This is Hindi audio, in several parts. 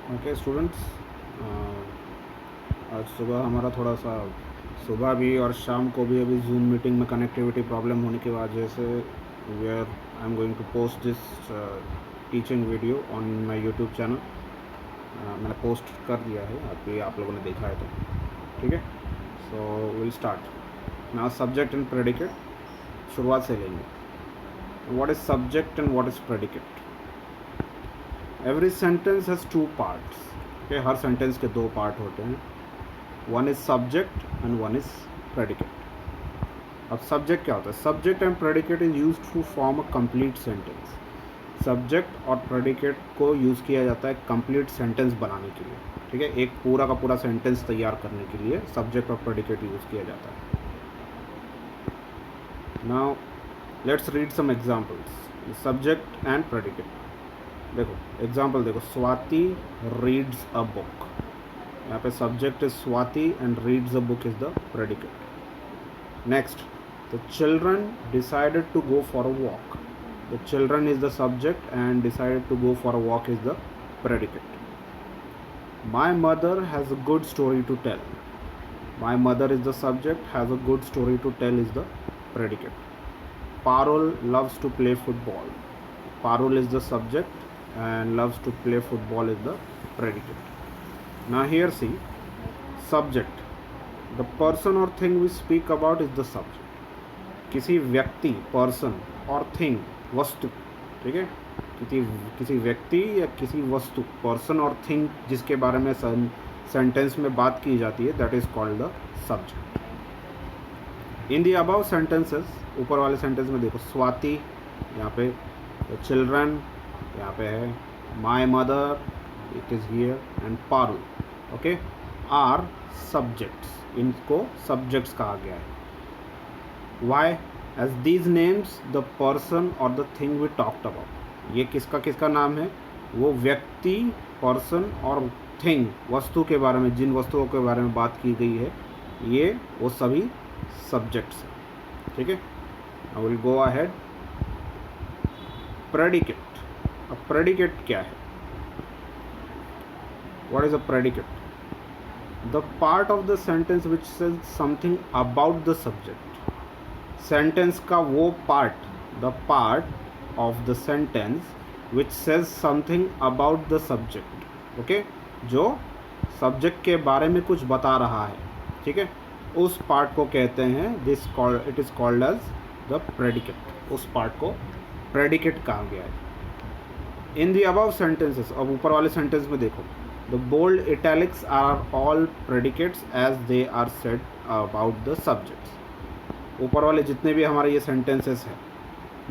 ओके स्टूडेंट्स, आज सुबह हमारा थोड़ा सा सुबह भी और शाम को भी अभी जूम मीटिंग में कनेक्टिविटी प्रॉब्लम होने की वजह से where I am going to post this teaching video on my YouTube channel. मैंने पोस्ट कर दिया है, अभी आप लोगों ने देखा है तो ठीक है। So will start now. Subject and predicate शुरुआत से लेंगे। What is subject and what is predicate? Every sentence has two parts. Okay, हर सेंटेंस के दो पार्ट होते हैं। One is subject and one is predicate. अब सब्जेक्ट क्या होता है? Subject and predicate is used to form a complete sentence. Subject और प्रेडिकेट को यूज़ किया जाता है कंप्लीट सेंटेंस बनाने के लिए। ठीक है, एक पूरा का पूरा सेंटेंस तैयार करने के लिए सब्जेक्ट और प्रेडिकेट यूज़ किया जाता है। Now let's read some examples. Subject and predicate देखो, एग्जाम्पल देखो। Swati reads a book. यहाँ पे subject is Swati and reads a book is the predicate. Next, the children decided to go for a walk. The children is the subject and decided to go for a walk is the predicate. My mother has a good story to tell. My mother is the subject, has a good story to tell is the predicate. Parul loves to play football. Parul is the subject and loves to play football is the predicate. Now here see, subject, the person or thing we speak about is the subject. किसी व्यक्ति, पर्सन और थिंग, वस्तु, ठीक है, किसी व्यक्ति या किसी वस्तु, पर्सन और थिंग जिसके बारे में सेंटेंस में बात की जाती है, that is called the subject. In the above sentences, ऊपर वाले सेंटेंस में देखो, स्वाति यहाँ पे, चिल्ड्रन यहाँ पे है, my mother it is here and Parul, okay, are subjects. इनको सब्जेक्ट्स कहा गया है। Why? As these names the person or the thing we talked about. ये किसका किसका नाम है? वो व्यक्ति, पर्सन और थिंग, वस्तु के बारे में, जिन वस्तुओं के बारे में बात की गई है, ये वो सभी सब्जेक्ट्स हैं। ठीक है, I will go ahead. Predicate. अब प्रेडिकेट क्या है? What is a predicate? The part of the sentence which says something about the subject. Sentence का वो part, the part of the sentence which says something about the subject, okay, जो सब्जेक्ट के बारे में कुछ बता रहा है, ठीक है, उस पार्ट को कहते हैं it is called as the predicate. उस पार्ट को प्रेडिकेट कहा गया है। इन दी अबव सेंटेंसेस, अब ऊपर वाले सेंटेंस में देखो, the bold italics are all predicates as they are said about the subjects. ऊपर वाले जितने भी हमारे ये सेंटेंसेस हैं,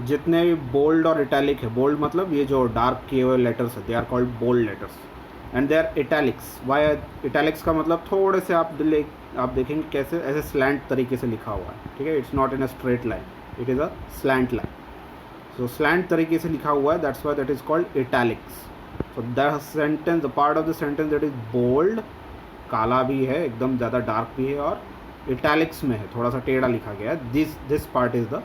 जितने भी बोल्ड और इटैलिक है, बोल्ड मतलब ये जो डार्क किए हुए लेटर्स है, they are called bold letters, and they are italics. Why italics का मतलब थोड़े से आप देखेंगे कैसे ऐसे स्लैंट तरीके से लिखा हुआ है, ठीक है, it's not in a straight line, it is a slant line. So slant तरीके से लिखा हुआ है, that's why that is called italics. So the sentence, the part of the sentence that is bold, काला भी है, एकदम ज़्यादा डार्क भी है, और इटैलिक्स में है, थोड़ा सा टेढ़ा लिखा गया है, this part is the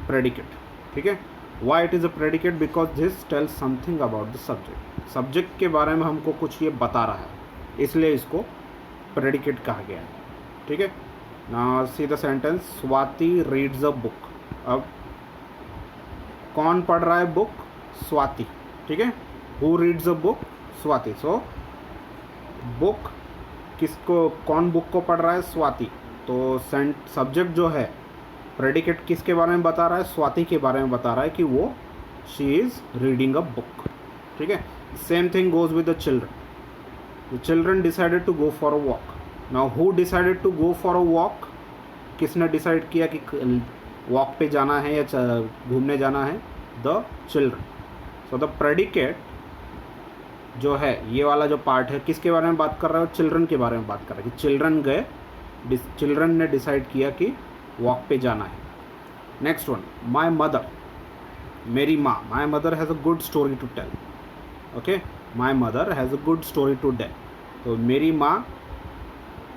predicate. ठीक है, why it is a predicate? Because this tells something about the subject. Subject के बारे में हमको कुछ ये बता रहा है, इसलिए इसको प्रेडिकेट कहा गया है। ठीक है, now see the sentence, Swati reads a book. अब कौन पढ़ रहा है बुक? स्वाति, ठीक है, who reads a book? Swati. So book किसको, कौन बुक को पढ़ रहा है? स्वाति। तो सब्जेक्ट जो है, प्रेडिकेट किसके बारे में बता रहा है? स्वाति के बारे में बता रहा है कि वो she is reading a book. ठीक है, same thing goes with the children. The children decided to go for a walk. Now who decided to go for a walk? किसने डिसाइड किया कि वॉक पे जाना है या घूमने जाना है? The children. So the predicate जो है, ये वाला जो पार्ट है, किसके बारे में बात कर रहा है? चिल्ड्रन के बारे में बात कर रहा है कि चिल्ड्रन गए, चिल्ड्रन ने डिसाइड किया कि वॉक पे जाना है। नेक्स्ट वन, माई मदर, मेरी माँ। My mother has a good story to tell. Okay, my mother has a good story to tell. तो मेरी माँ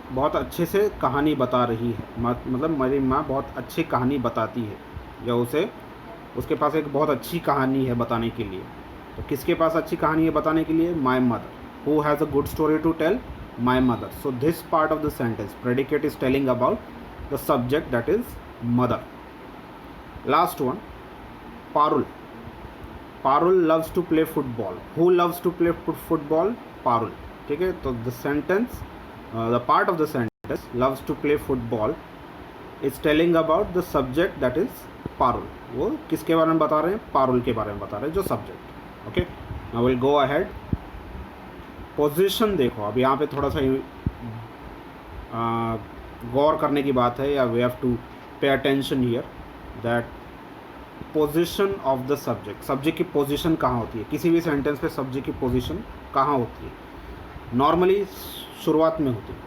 बहुत अच्छे से कहानी बता रही है, मतलब मेरी माँ बहुत अच्छी कहानी बताती है, या उसके पास एक बहुत अच्छी कहानी है बताने के लिए। तो किसके पास अच्छी कहानी है बताने के लिए? My mother. Who has a good story to tell? My mother. So this part of the sentence, predicate, is telling about the subject, that is mother. Last one, Parul. Parul loves to play football. Who loves to play football? Parul. ठीक है, तो the sentence, the part of the sentence, loves to play football, is telling about the subject, that is Parul. वो किसके बारे में बता रहे हैं? पारुल के बारे में बता रहे हैं, जो subject. Okay, now will go ahead. Position देखो, अब यहाँ पे थोड़ा सा गौर करने की बात है, या we have to pay attention here that position of the subject. Subject की पोजीशन कहाँ होती है? किसी भी सेंटेंस पे सब्जेक्ट की पोजीशन कहाँ होती है? नॉर्मली शुरुआत में होती है.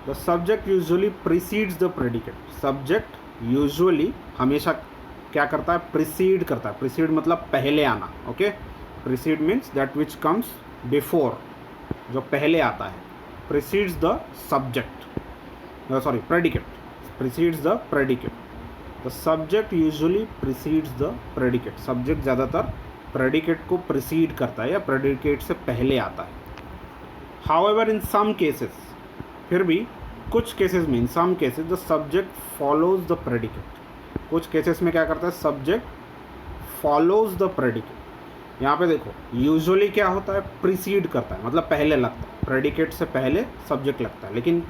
The subject usually precedes the predicate. Subject usually हमेशा क्या करता है? प्रीसीड करता है. प्रीसीड मतलब पहले आना. Okay, preceded means that which comes before, जो पहले आता है. Precedes the subject, sorry predicate, precedes the predicate. The subject usually precedes the predicate. Subject ज़्यादातर प्रेडिकेट को प्रीसीड करता है या प्रेडिकेट से पहले आता है. हाउएवर इन सम केसेस, फिर भी कुछ केसेस में, in some cases the subject follows the predicate. कुछ केसेस में क्या करता है? Subject follows the predicate. यहाँ पे देखो, यूजुअली क्या होता है? प्रीसीड करता है, मतलब पहले लगता है. प्रेडिकेट से पहले सब्जेक्ट लगता है. लेकिन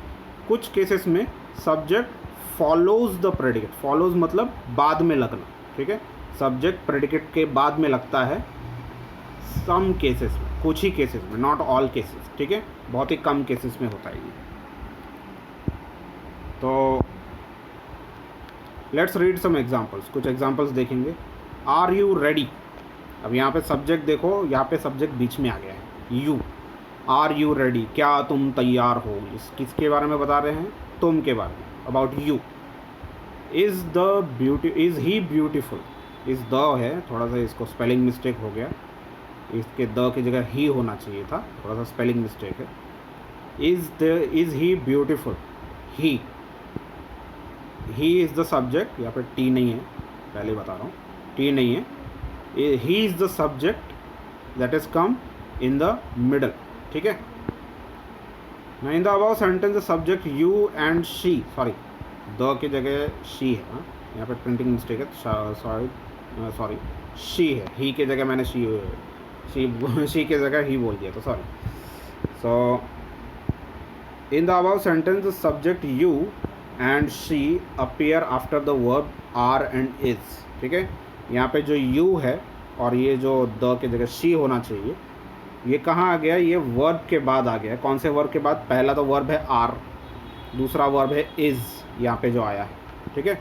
कुछ केसेस में subject follows the predicate. Follows मतलब बाद में लगना. ठीक है, सब्जेक्ट प्रेडिकेट के बाद में लगता है. सम केसेस में, कुछ ही केसेस में, नॉट ऑल केसेस. ठीक है, बहुत ही कम केसेस में होता है ये. तो लेट्स रीड सम एग्जाम्पल्स. कुछ एग्जाम्पल्स देखेंगे. Are you ready. अब यहाँ पे सब्जेक्ट देखो, यहाँ पे सब्जेक्ट बीच में आ गया है. यू, आर यू रेडी, क्या तुम तैयार हो. इस किसके बारे में बता रहे हैं? तुम के बारे में, about you. Is he beautiful. Is the है, थोड़ा सा इसको स्पेलिंग मिस्टेक हो गया. इसके द की जगह ही होना चाहिए था, थोड़ा सा स्पेलिंग मिस्टेक है. Is he beautiful. He is the subject. यहाँ पे टी नहीं है, पहले बता रहा हूँ, टी नहीं है. He is the subject that is come in the middle. ठीक है. now in the above sentence the subject you and she, sorry the key जगह she है. हाँ, यहाँ पे प्रिंटिंग मिस्टेक है, सॉरी she है. ही की जगह मैंने she की जगह ही बोल दिया, तो sorry. So in the above sentence the subject you and she appear after the verb are and is. ठीक है, यहाँ पे जो you है और ये जो the की जगह she होना चाहिए, ये कहाँ आ गया? ये वर्ब के बाद आ गया. कौन से वर्ब के बाद? पहला तो वर्ब है आर, दूसरा वर्ब है इज़, यहाँ पे जो आया है. ठीक है,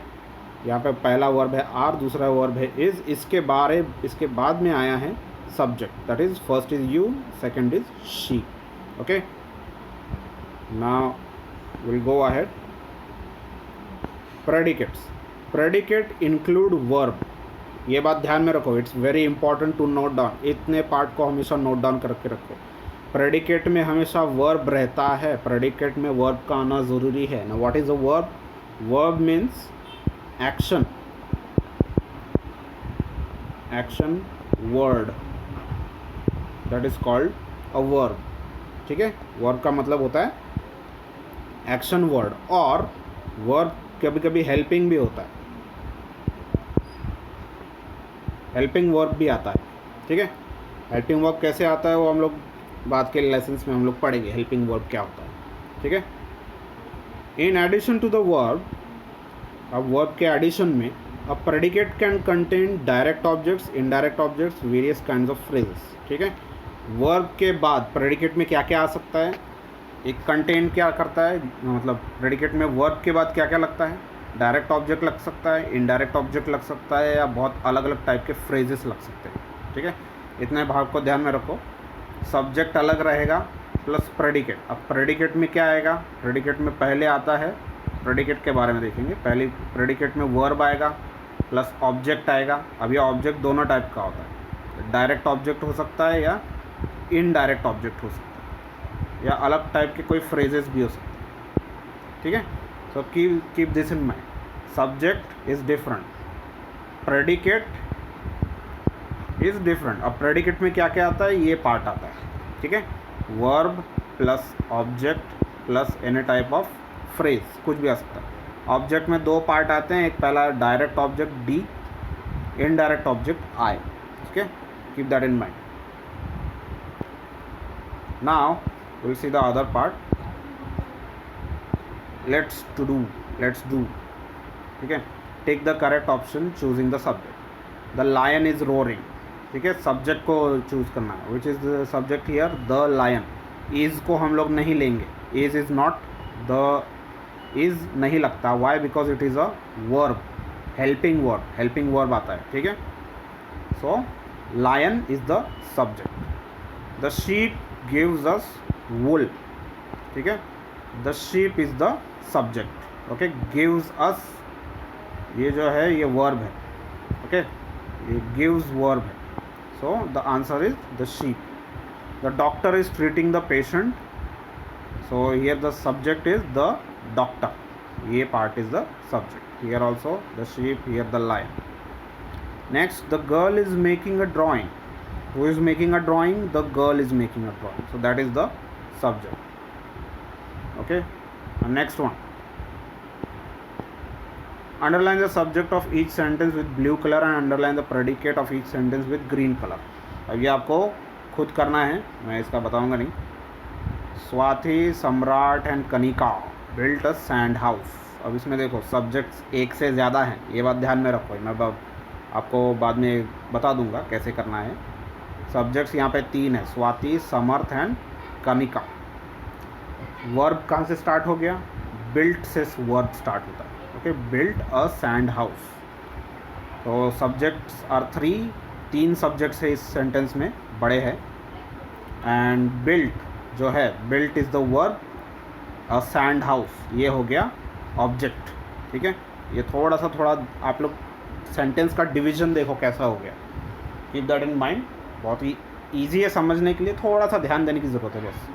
यहाँ पे पहला वर्ब है आर, दूसरा वर्ब है इज़. इसके बाद में आया है subject, that is first is you, second is she. Okay, now will go ahead. Predicates. Predicate include verb. ये बात ध्यान में रखो, it's very important to note down. इतने पार्ट को हमेशा नोट डाउन करके रखो. प्रेडिकेट में हमेशा वर्ब रहता है. प्रेडिकेट में वर्ब का आना ज़रूरी है ना. What is a verb? Verb means action, action word, that is called a verb. ठीक है, वर्ब का मतलब होता है एक्शन वर्ड. और वर्ब कभी कभी हेल्पिंग भी होता है, हेल्पिंग वर्ब भी आता है. ठीक है, हेल्पिंग वर्ब कैसे आता है वो हम लोग बाद के लेसन्स में हम लोग पढ़ेंगे, हेल्पिंग वर्ब क्या होता है. ठीक है, in addition to the verb, अब वर्ब के एडिशन में a predicate can contain direct objects, indirect objects, various kinds of phrases. ठीक है, वर्ब के बाद प्रेडिकेट में क्या क्या आ सकता है? एक कंटेन क्या करता है, मतलब प्रेडिकेट में वर्ब के बाद क्या क्या लगता है? डायरेक्ट ऑब्जेक्ट लग सकता है, इनडायरेक्ट ऑब्जेक्ट लग सकता है, या बहुत अलग अलग टाइप के फ्रेजेस लग सकते हैं. ठीक है, इतने भाग को ध्यान में रखो. सब्जेक्ट अलग रहेगा प्लस प्रेडिकेट. अब प्रेडिकेट में क्या आएगा? प्रेडिकेट में पहले आता है, प्रेडिकेट के बारे में देखेंगे. पहले प्रेडिकेट में वर्ब आएगा प्लस ऑब्जेक्ट आएगा. अब ये ऑब्जेक्ट दोनों टाइप का होता है, डायरेक्ट ऑब्जेक्ट हो सकता है या इनडायरेक्ट ऑब्जेक्ट हो सकता है, या अलग टाइप के कोई फ्रेजेस भी हो सकते हैं. ठीक है, so keep this in mind. Subject is different, predicate is different. अब प्रेडिकेट में क्या क्या आता है? ये पार्ट आता है. ठीक है, verb plus object plus any type of phrase, कुछ भी आ सकता है। ऑब्जेक्ट में दो पार्ट आते हैं, एक पहला direct object D, indirect object I. ठीक है, keep that in mind. Now will see the other part. Let's do. ठीक है, take the correct option choosing the subject. The lion is roaring. ठीक है, सब्जेक्ट को चूज करना है, which is the subject here, the lion. Is को हम लोग नहीं लेंगे, इज नॉट, द इज नहीं लगता। Why? Because it is a verb, helping verb आता है। ठीक है, so lion is the subject. The sheep gives us wool. ठीक है, the sheep is the subject. Okay, gives us ये जो है ये वर्ब है। ओके, ये गिव्स वर्ब है, so the answer is the sheep. The doctor is treating the patient, so here the subject is the doctor, ये part is the subject. Here also the sheep, here the lion. Next, the girl is making a drawing. Who is making a drawing? The girl is making a drawing, so that is the subject. Okay, and next one, underline the subject of each sentence with blue color and underline the predicate of each sentence with green color. अब ये आपको खुद करना है, मैं इसका बताऊंगा नहीं। स्वाति, सम्राट and Kanika built a sand house. अब इसमें देखो सब्जेक्ट्स एक से ज़्यादा हैं, ये बात ध्यान में रखो, मैं आपको बाद में बता दूंगा कैसे करना है। सब्जेक्ट्स यहाँ पे 3 है, स्वाति, समर्थ एंड कनिका। वर्ब कहाँ से स्टार्ट हो गया? बिल्ट से वर्ब स्टार्ट होता है। Okay, built a sand house. तो सब्जेक्ट्स आर 3 सब्जेक्ट्स है इस सेंटेंस में, बड़े हैं। एंड बिल्ट जो है, built is the verb, a sand house ये हो गया ऑब्जेक्ट। ठीक है, ये थोड़ा आप लोग सेंटेंस का डिवीजन देखो कैसा हो गया, कीप दैट इन माइंड। बहुत ही ईजी है समझने के लिए, थोड़ा सा ध्यान देने की ज़रूरत है बस।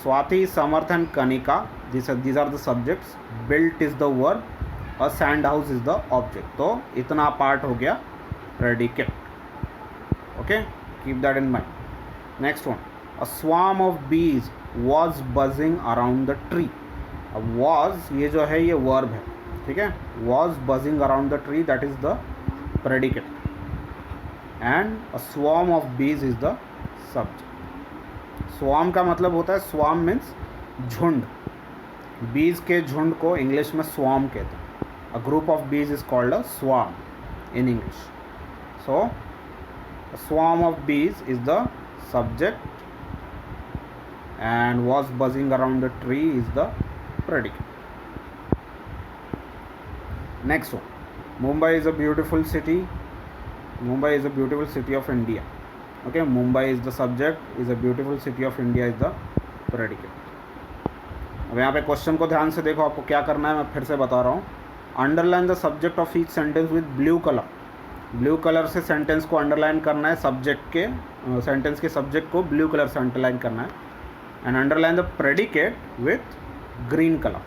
Swati, Samarth and Kanika, these are the subjects, built is the verb, a sand house is the object. तो इतना पार्ट हो गया predicate. Okay, keep that in mind. Next one, a swarm of bees was buzzing around the tree. अब वॉज ये जो है ये वर्ब है। ठीक है, was buzzing around the tree, that is the predicate, and a swarm of bees is the subject. Swarm का मतलब होता है, स्वार्म मीन्स झुंड। बीज के झुंड को इंग्लिश में स्वार्म कहते हैं। A group of bees is called a swarm in English. So swarm of bees is the subject and was buzzing around the tree is the predicate. Next one, Mumbai is a beautiful city. Mumbai is a beautiful city of India. Okay, Mumbai is the subject, is a beautiful city of India is the predicate. अब यहाँ पे क्वेश्चन को ध्यान से देखो, आपको क्या करना है मैं फिर से बता रहा हूँ। Underline the subject of each sentence with blue colour. Blue colour से सेंटेंस को अंडरलाइन करना है, सब्जेक्ट के सेंटेंस के सब्जेक्ट को ब्लू कलर से अंडरलाइन करना है। And underline the predicate with green colour.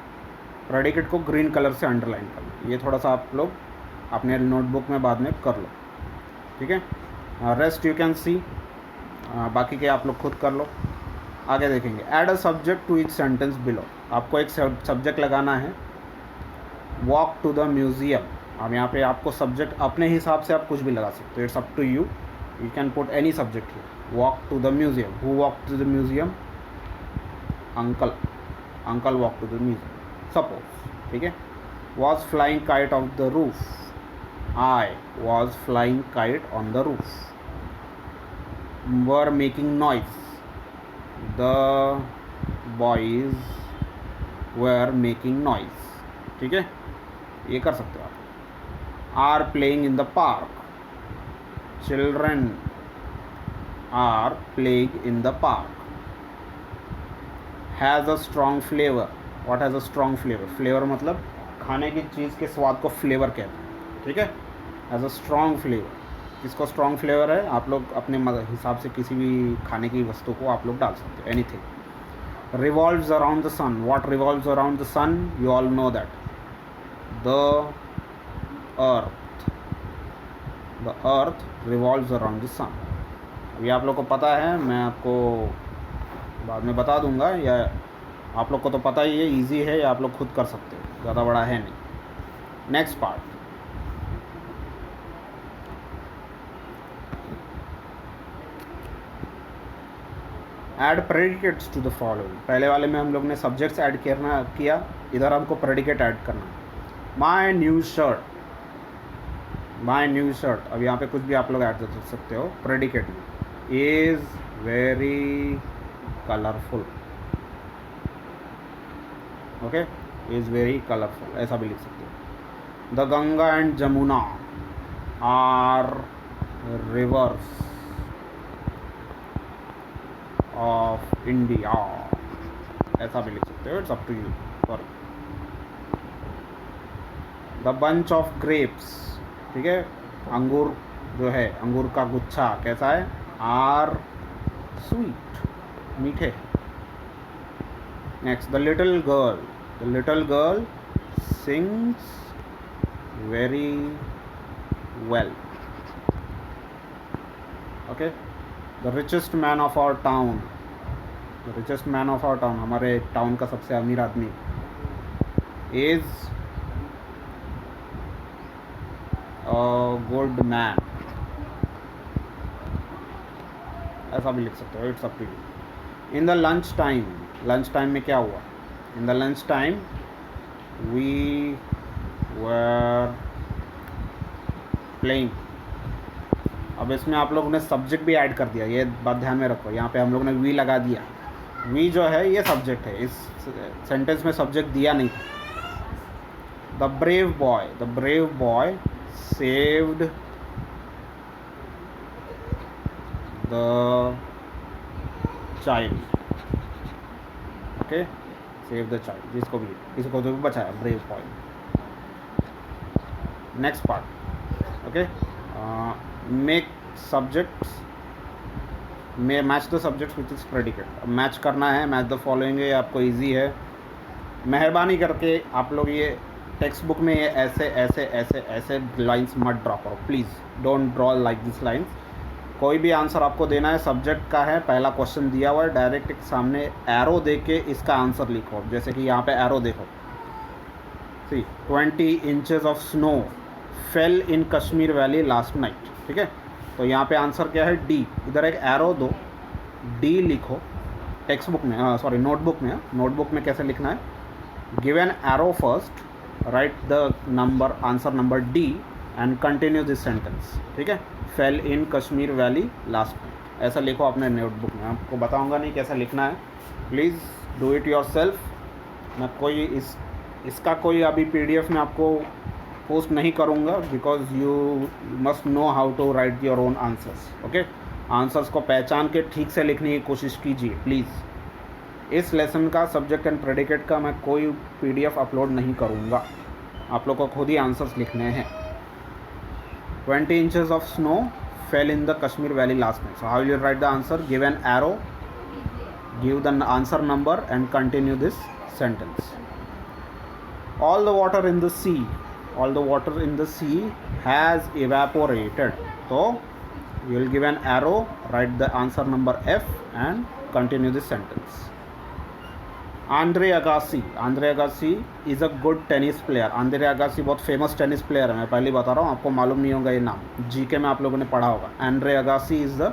Predicate को ग्रीन कलर से अंडरलाइन करना है। ये थोड़ा सा आप लोग अपने नोटबुक में बाद में कर लो। ठीक है, रेस्ट यू कैन सी, बाकी के आप लोग खुद कर लो। आगे देखेंगे, add a subject to each sentence below. आपको एक सब्जेक्ट लगाना है। Walk to the museum. अब यहाँ पे आपको सब्जेक्ट अपने हिसाब से आप कुछ भी लगा सकते हो, it's up to you, you can put any subject here. Walk to the museum, who walk to the museum? Uncle walk to the museum, suppose. ठीक है, was flying kite off the roof. I was flying kite on the roof. Were making noise. The boys were making noise. ठीक है, ये कर सकते हो आप। Are playing in the park. Children are playing in the park. Has a strong flavor. What has a strong flavor? Flavor मतलब खाने की चीज़ के स्वाद को फ्लेवर कहते हैं। ठीक है, एज अ स्ट्रॉन्ग फ्लेवर। किसको स्ट्रॉन्ग फ्लेवर है? आप लोग अपने हिसाब से किसी भी खाने की वस्तु को आप लोग डाल सकते हो, anything. Revolves around the sun. What revolves around the sun? You all know that, the earth. The earth revolves around the sun. अभी आप लोग को पता है, मैं आपको बाद में बता दूंगा, या आप लोग को तो पता ही है, इजी है, या आप लोग खुद कर सकते हो, ज़्यादा बड़ा है नहीं। Next part, add predicates to the following. पहले वाले में हम लोग ने सब्जेक्ट्स ऐड किया, इधर हमको प्रेडिकेट ऐड करना है। My new shirt, my new shirt, अब यहाँ पे कुछ भी आप लोग ऐड कर सकते हो प्रेडिकेट में, is very colourful, okay, is very colourful, ऐसा भी लिख सकते हो। The Ganga and Jamuna are rivers of India, ऐसा भी लिख सकते हो, it's up to you. Sorry, the bunch of grapes, ठीक है, अंगूर जो है, अंगूर का गुच्छा कैसा है, आर स्वीट, मीठे। Next, the little girl sings very well, okay. The richest man of our town, the richest man of our town, हमारे टाउन का सबसे अमीर आदमी, इज गुड मैन, ऐसा भी लिख सकते हो, it's up to you. In the lunch time में क्या हुआ, in the lunch time we were playing. अब इसमें आप लोगों ने सब्जेक्ट भी ऐड कर दिया, ये बात ध्यान में रखो, यहाँ पे हम लोगों ने वी लगा दिया, वी जो है ये सब्जेक्ट है, इस सेंटेंस में सब्जेक्ट दिया नहीं। The brave boy saved the child, okay, save the child, इसको तो भी बचाया, brave boy. Next part, okay, make subjects में match the subjects which is predicate. अब मैच करना है, मैच द फॉलोइंग है, आपको इजी है। मेहरबानी करके आप लोग ये टेक्स्ट बुक में ये ऐसे ऐसे ऐसे ऐसे लाइंस मत ड्रॉ करो, please don't draw like this lines. कोई भी आंसर आपको देना है, सब्जेक्ट का है, पहला क्वेश्चन दिया हुआ है, डायरेक्ट एक सामने एरो दे के इसका आंसर लिखो। जैसे कि यहाँ पे एरो देखो, सी 20 inches of snow fail in Kashmir valley last night, ठीक है। तो यहाँ पे आंसर क्या है, डी, इधर एक एरो दो, डी लिखो टेक्स्ट बुक में, सॉरी नोटबुक में। नोटबुक में कैसे लिखना है, give an arrow first, right the number, answer number D and continue this sentence, ठीक है। फेल इन कश्मीर वैली लास्ट नाइट, ऐसा लिखो अपने नोटबुक में। आपको बताऊंगा नहीं कैसा लिखना है, please do it your self. मैं कोई इसका कोई अभी PDF में आपको पोस्ट नहीं करूँगा, because you must know how to write your own answers, okay. Answers को पहचान के ठीक से लिखने की कोशिश कीजिए प्लीज़। इस लेसन का सब्जेक्ट एंड प्रेडिकेट का मैं कोई PDF अपलोड नहीं करूँगा, आप लोग को खुद ही आंसर्स लिखने हैं। 20 inches of snow fell in the Kashmir valley last night. So how will you write the answer? Give an arrow, give the answer number and continue this sentence. All the water in the sea has evaporated. So you will give an arrow, write the answer number F and continue this sentence. Andre Agassi is a good tennis player. Andre Agassi बहुत फेमस टेनिस प्लेयर है, मैं पहले बता रहा हूँ, आपको मालूम नहीं होगा ये नाम, GK में आप लोगों ने पढ़ा होगा। Andre Agassi is the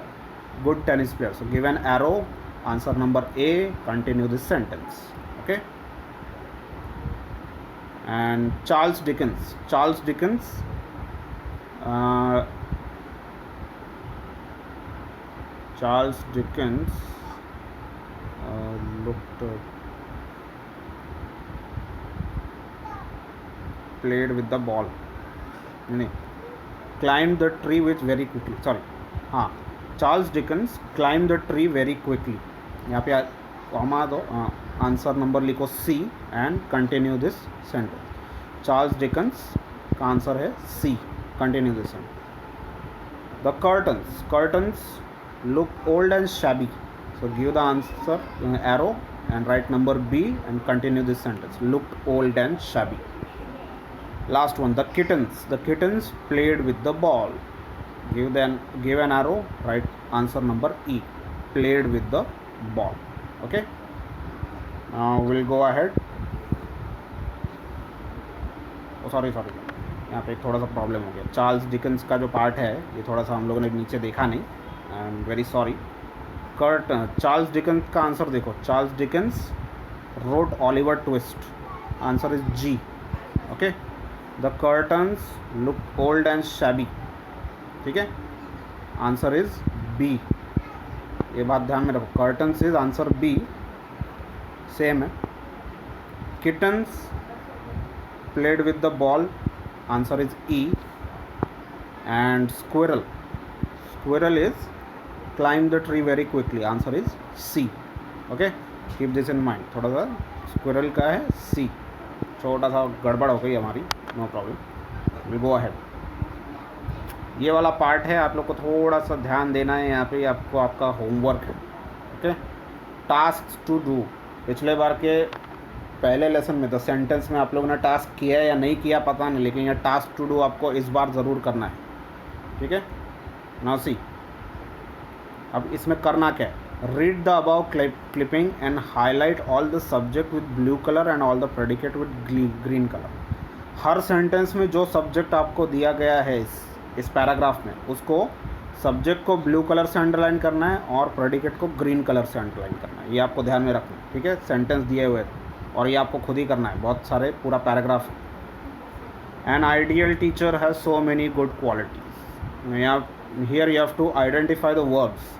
good tennis player. So give an arrow, answer number A, continue this sentence, okay. And Charles Dickens looked played with the ball, नहीं, climbed the tree with very quickly, sorry, हाँ, Charles Dickens climbed the tree very quickly, यहाँ पे कॉमा दो, आंसर नंबर लिखो C and continue this sentence. Charles Dickens का आंसर है C, continue this sentence. The curtains look old and shabby, so give the answer arrow and write number B and continue this sentence. Looked old and shabby. Last one, the kittens played with the ball. Give an arrow, write answer number E, played with the ball. Okay, will go ahead. Sorry यहाँ पे थोड़ा सा प्रॉब्लम हो गया। चार्ल्स डिकन्स का जो पार्ट है ये थोड़ा सा हम लोगों ने नीचे देखा नहीं, I am very sorry. Charles Dickens का आंसर देखो, Charles Dickens wrote Oliver Twist, answer is G. Okay, the curtains look old and shabby, ठीक है, आंसर इज बी। ये बात ध्यान में रखो, curtains is answer B, same है। Kittens played with the ball, answer is E. And squirrel is climbed the tree very quickly, answer is C. Okay, keep this in mind। थोड़ा सा squirrel का है C, छोटा सा गड़बड़ हो गई हमारी, no problem, will go ahead. ये वाला पार्ट है, आप लोग को थोड़ा सा ध्यान देना है, यहाँ पे आपको आपका होमवर्क है। ओके, टास्क टू डू, पिछले बार के पहले लेसन में, द सेंटेंस में आप लोगों ने टास्क किया है या नहीं किया पता नहीं, लेकिन यह टास्क टू डू आपको इस बार ज़रूर करना है, ठीक है। नाउ सी, अब इसमें करना क्या है, read the above clipping and highlight all the subject with blue colour and all the predicate with green colour. Her sentence में जो सब्जेक्ट आपको दिया गया है इस पैराग्राफ में, उसको सब्जेक्ट को ब्लू कलर से अंडरलाइन करना है और प्रेडिकेट को ग्रीन कलर से अंडरलाइन करना है। ये आपको ध्यान में रखना है, ठीक है। सेंटेंस दिए हुए और ये आपको खुद ही करना है, बहुत सारे पूरा पैराग्राफ है। An ideal teacher has so many good qualities. Here you have to identify the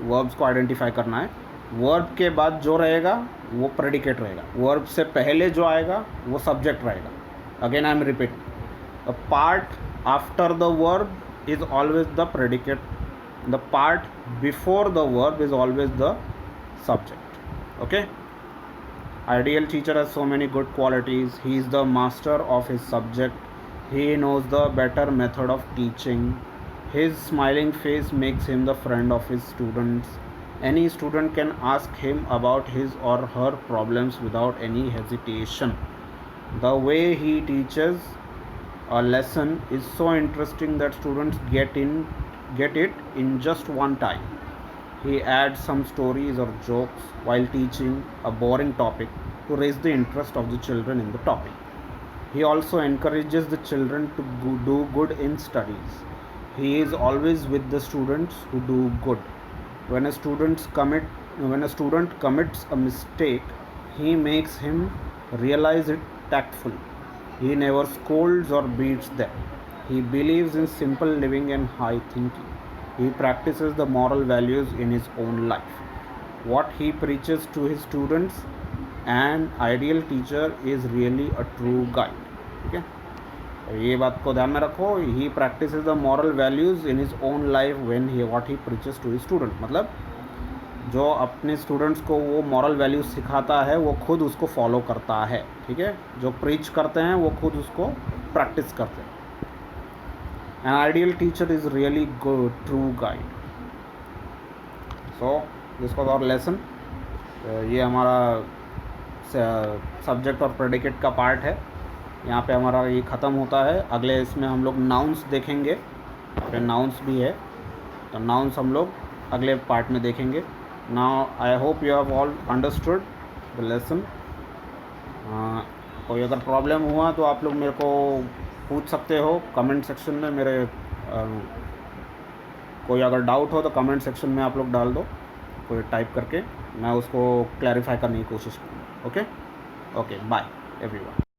verbs को आइडेंटिफाई करना है। वर्ब के बाद जो रहेगा वो प्रेडिकेट रहेगा, वर्ब से पहले जो आएगा वो सब्जेक्ट रहेगा। Again I am repeating, the part after the verb is always the predicate, the part before the verb is always the subject. Okay, ideal teacher has so many good qualities. He is the master of his subject. He knows the better method of teaching. His smiling face makes him the friend of his students. Any student can ask him about his or her problems without any hesitation. The way he teaches a lesson is so interesting that students get it in just one time. He adds some stories or jokes while teaching a boring topic to raise the interest of the children in the topic. He also encourages the children to do good in studies. He is always with the students who do good. When a student commits a mistake, he makes him realize it tactfully. He never scolds or beats them. He believes in simple living and high thinking. He practices the moral values in his own life. What he preaches to his students, an ideal teacher is really a true guide. ठीक है, तो ये बात को ध्यान में रखो। He practices the moral values in his own life when what he preaches to his student, मतलब जो अपने स्टूडेंट्स को वो मॉरल वैल्यूज सिखाता है वो खुद उसको फॉलो करता है, ठीक है। जो प्रीच करते हैं वो खुद उसको प्रैक्टिस करते हैं। An ideal teacher is really good, true guide. So this was our lesson. ये हमारा सब्जेक्ट और प्रेडिकेट का पार्ट है, यहाँ पे हमारा ये ख़त्म होता है। अगले इसमें हम लोग नाउन्स देखेंगे, यहाँ पे नाउन्स भी है, तो नाउन्स हम लोग अगले पार्ट में देखेंगे। Now I hope you have all understood the lesson. कोई अगर प्रॉब्लम हुआ तो आप लोग मेरे को पूछ सकते हो कमेंट सेक्शन में। मेरे कोई अगर डाउट हो तो कमेंट सेक्शन में आप लोग डाल दो, कोई टाइप करके, मैं उसको क्लैरिफाई करने की कोशिश करूँगा। Okay, bye everyone.